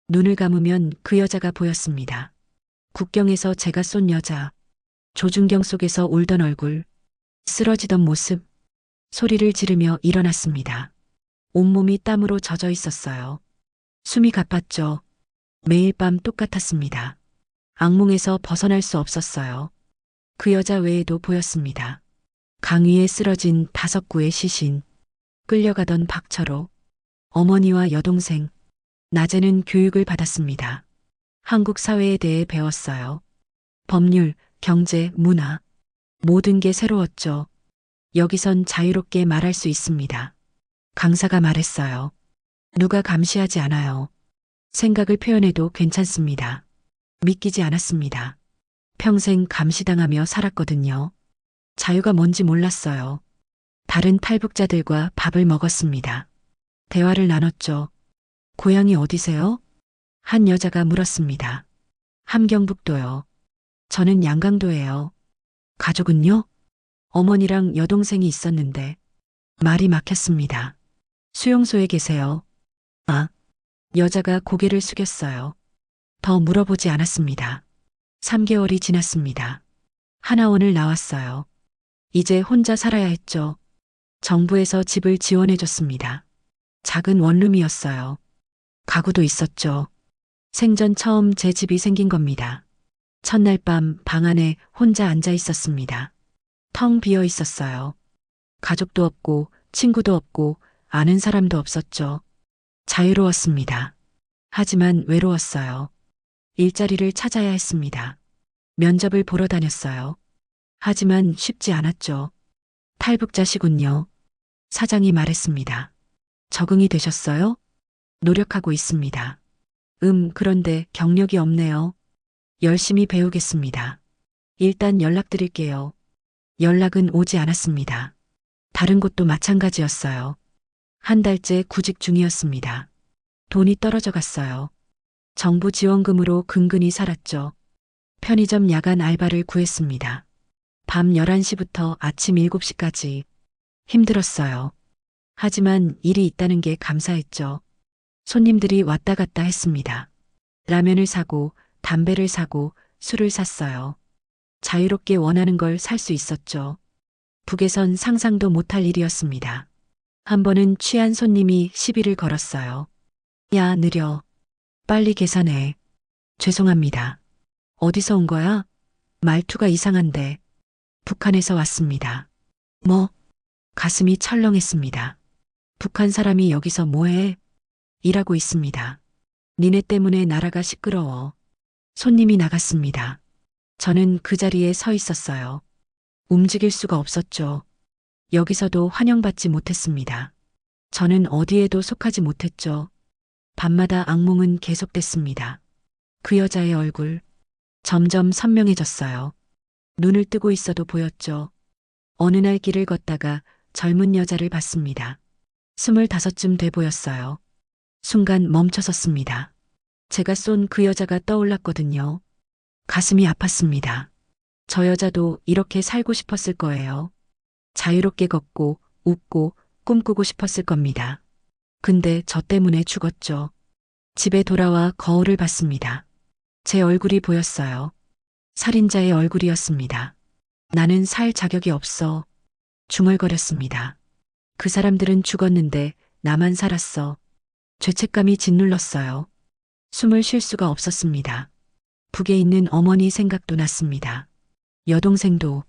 눈을 감으면 그 여자가 보였습니다. 국경에서 제가 쏜 여자, 조준경 속에서 울던 얼굴, 쓰러지던 모습, 소리를 지르며 일어났습니다. 온몸이 땀으로 젖어 있었어요. 숨이 가빴죠. 매일 밤 똑같았습니다. 악몽에서 벗어날 수 없었어요. 그 여자 외에도 보였습니다. 강 위에 쓰러진 5구의 시신, 끌려가던 박철호, 어머니와 여동생, 낮에는 교육을 받았습니다. 한국 사회에 대해 배웠어요. 법률, 경제, 문화, 모든 게 새로웠죠. 여기선 자유롭게 말할 수 있습니다. 강사가 말했어요. 누가 감시하지 않아요. 생각을 표현해도 괜찮습니다. 믿기지 않았습니다. 평생 감시당하며 살았거든요. 자유가 뭔지 몰랐어요. 다른 탈북자들과 밥을 먹었습니다. 대화를 나눴죠. 고향이 어디세요? 한 여자가 물었습니다. 함경북도요. 저는 양강도예요. 가족은요? 어머니랑 여동생이 있었는데 말이 막혔습니다. 수용소에 계세요. 아, 여자가 고개를 숙였어요. 더 물어보지 않았습니다. 3개월이 지났습니다. 하나원을 나왔어요. 이제 혼자 살아야 했죠. 정부에서 집을 지원해줬습니다. 작은 원룸이었어요. 가구도 있었죠. 생전 처음 제 집이 생긴 겁니다. 첫날 밤 방 안에 혼자 앉아 있었습니다. 텅 비어 있었어요. 가족도 없고 친구도 없고 아는 사람도 없었죠. 자유로웠습니다. 하지만 외로웠어요. 일자리를 찾아야 했습니다. 면접을 보러 다녔어요. 하지만 쉽지 않았죠. 탈북자시군요. 사장이 말했습니다. 적응이 되셨어요? 노력하고 있습니다. 그런데 경력이 없네요. 열심히 배우겠습니다. 일단 연락드릴게요. 연락은 오지 않았습니다. 다른 곳도 마찬가지였어요. 한 달째 구직 중이었습니다. 돈이 떨어져 갔어요. 정부 지원금으로 근근히 살았죠. 편의점 야간 알바를 구했습니다. 밤 11시부터 아침 7시까지 힘들었어요. 하지만 일이 있다는 게 감사했죠. 손님들이 왔다 갔다 했습니다. 라면을 사고 담배를 사고 술을 샀어요. 자유롭게 원하는 걸 살 수 있었죠. 북에선 상상도 못할 일이었습니다. 한 번은 취한 손님이 시비를 걸었어요. 야, 느려. 빨리 계산해. 죄송합니다. 어디서 온 거야? 말투가 이상한데. 북한에서 왔습니다. 뭐? 가슴이 철렁했습니다. 북한 사람이 여기서 뭐해? 일하고 있습니다. 니네 때문에 나라가 시끄러워. 손님이 나갔습니다. 저는 그 자리에 서 있었어요. 움직일 수가 없었죠. 여기서도 환영받지 못했습니다. 저는 어디에도 속하지 못했죠. 밤마다 악몽은 계속됐습니다. 그 여자의 얼굴 점점 선명해졌어요. 눈을 뜨고 있어도 보였죠. 어느 날 길을 걷다가 젊은 여자를 봤습니다. 25쯤 돼 보였어요. 순간 멈춰섰습니다. 제가 쏜 그 여자가 떠올랐거든요. 가슴이 아팠습니다. 저 여자도 이렇게 살고 싶었을 거예요. 자유롭게 걷고 웃고 꿈꾸고 싶었을 겁니다. 근데 저 때문에 죽었죠. 집에 돌아와 거울을 봤습니다. 제 얼굴이 보였어요. 살인자의 얼굴이었습니다. 나는 살 자격이 없어. 중얼거렸습니다. 그 사람들은 죽었는데 나만 살았어. 죄책감이 짓눌렀어요. 숨을 쉴 수가 없었습니다. 북에 있는 어머니 생각도 났습니다. 여동생도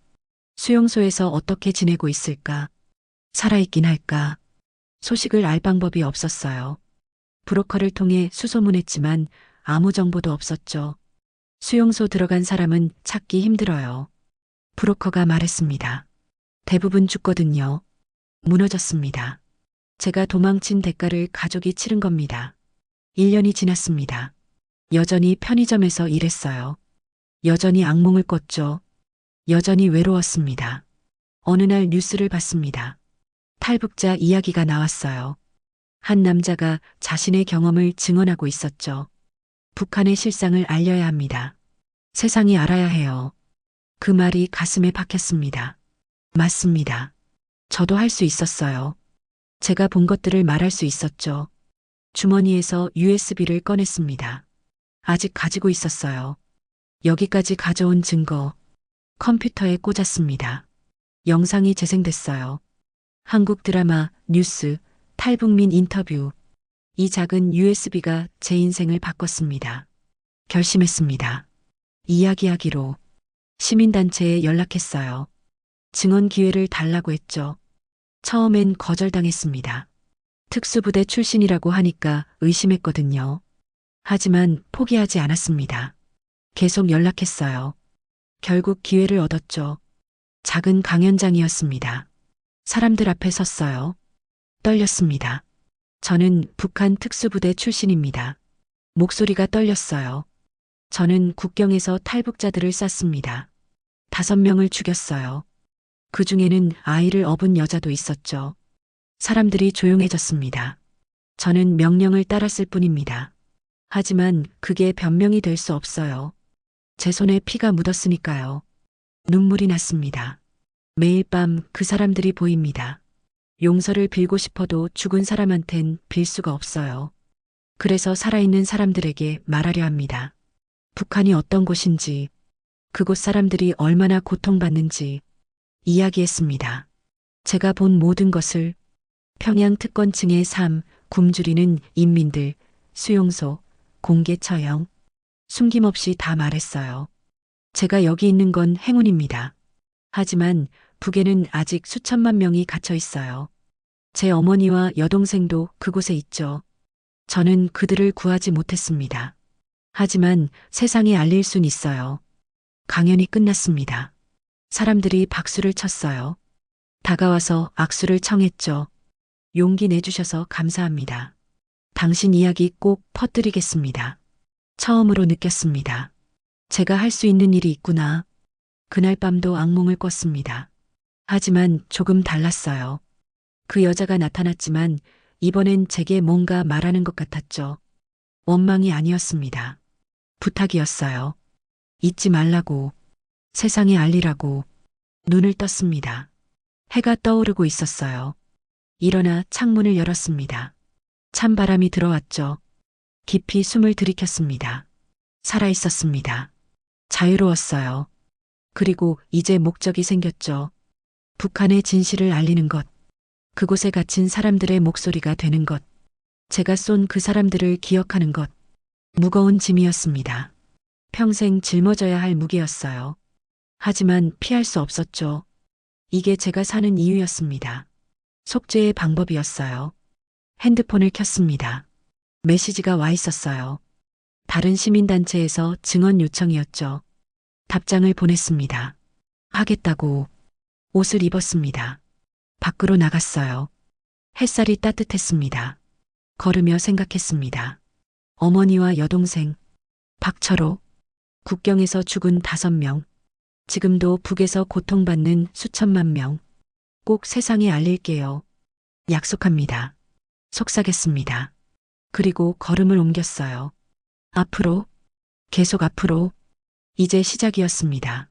수용소에서 어떻게 지내고 있을까? 살아있긴 할까? 소식을 알 방법이 없었어요. 브로커를 통해 수소문했지만 아무 정보도 없었죠. 수용소 들어간 사람은 찾기 힘들어요. 브로커가 말했습니다. 대부분 죽거든요. 무너졌습니다. 제가 도망친 대가를 가족이 치른 겁니다. 1년이 지났습니다. 여전히 편의점에서 일했어요. 여전히 악몽을 꿨죠. 여전히 외로웠습니다. 어느 날 뉴스를 봤습니다. 탈북자 이야기가 나왔어요. 한 남자가 자신의 경험을 증언하고 있었죠. 북한의 실상을 알려야 합니다. 세상이 알아야 해요. 그 말이 가슴에 박혔습니다. 맞습니다. 저도 할 수 있었어요. 제가 본 것들을 말할 수 있었죠. 주머니에서 USB를 꺼냈습니다. 아직 가지고 있었어요. 여기까지 가져온 증거, 컴퓨터에 꽂았습니다. 영상이 재생됐어요. 한국 드라마, 뉴스, 탈북민 인터뷰. 이 작은 USB가 제 인생을 바꿨습니다. 결심했습니다. 이야기하기로. 시민단체에 연락했어요. 증언 기회를 달라고 했죠. 처음엔 거절당했습니다. 특수부대 출신이라고 하니까 의심했거든요. 하지만 포기하지 않았습니다. 계속 연락했어요. 결국 기회를 얻었죠. 작은 강연장이었습니다. 사람들 앞에 섰어요. 떨렸습니다. 저는 북한 특수부대 출신입니다. 목소리가 떨렸어요. 저는 국경에서 탈북자들을 쐈습니다. 5명을 죽였어요. 그 중에는 아이를 업은 여자도 있었죠. 사람들이 조용해졌습니다. 저는 명령을 따랐을 뿐입니다. 하지만 그게 변명이 될 수 없어요. 제 손에 피가 묻었으니까요. 눈물이 났습니다. 매일 밤 그 사람들이 보입니다. 용서를 빌고 싶어도 죽은 사람한텐 빌 수가 없어요. 그래서 살아있는 사람들에게 말하려 합니다. 북한이 어떤 곳인지, 그곳 사람들이 얼마나 고통받는지 이야기했습니다. 제가 본 모든 것을, 평양 특권층의 삶, 굶주리는 인민들, 수용소, 공개 처형, 숨김없이 다 말했어요. 제가 여기 있는 건 행운입니다. 하지만 북에는 아직 수천만 명이 갇혀 있어요. 제 어머니와 여동생도 그곳에 있죠. 저는 그들을 구하지 못했습니다. 하지만 세상에 알릴 순 있어요. 강연이 끝났습니다. 사람들이 박수를 쳤어요. 다가와서 악수를 청했죠. 용기 내주셔서 감사합니다. 당신 이야기 꼭 퍼뜨리겠습니다. 처음으로 느꼈습니다. 제가 할 수 있는 일이 있구나. 그날 밤도 악몽을 꿨습니다. 하지만 조금 달랐어요. 그 여자가 나타났지만 이번엔 제게 뭔가 말하는 것 같았죠. 원망이 아니었습니다. 부탁이었어요. 잊지 말라고, 세상에 알리라고. 눈을 떴습니다. 해가 떠오르고 있었어요. 일어나 창문을 열었습니다. 찬바람이 들어왔죠. 깊이 숨을 들이켰습니다. 살아있었습니다. 자유로웠어요. 그리고 이제 목적이 생겼죠. 북한의 진실을 알리는 것. 그곳에 갇힌 사람들의 목소리가 되는 것. 제가 쏜 그 사람들을 기억하는 것. 무거운 짐이었습니다. 평생 짊어져야 할 무게였어요. 하지만 피할 수 없었죠. 이게 제가 사는 이유였습니다. 속죄의 방법이었어요. 핸드폰을 켰습니다. 메시지가 와 있었어요. 다른 시민단체에서 증언 요청이었죠. 답장을 보냈습니다. 하겠다고. 옷을 입었습니다. 밖으로 나갔어요. 햇살이 따뜻했습니다. 걸으며 생각했습니다. 어머니와 여동생, 박철호, 국경에서 죽은 5명, 지금도 북에서 고통받는 수천만 명, 꼭 세상에 알릴게요. 약속합니다. 속삭였습니다. 그리고 걸음을 옮겼어요. 앞으로, 계속 앞으로, 이제 시작이었습니다.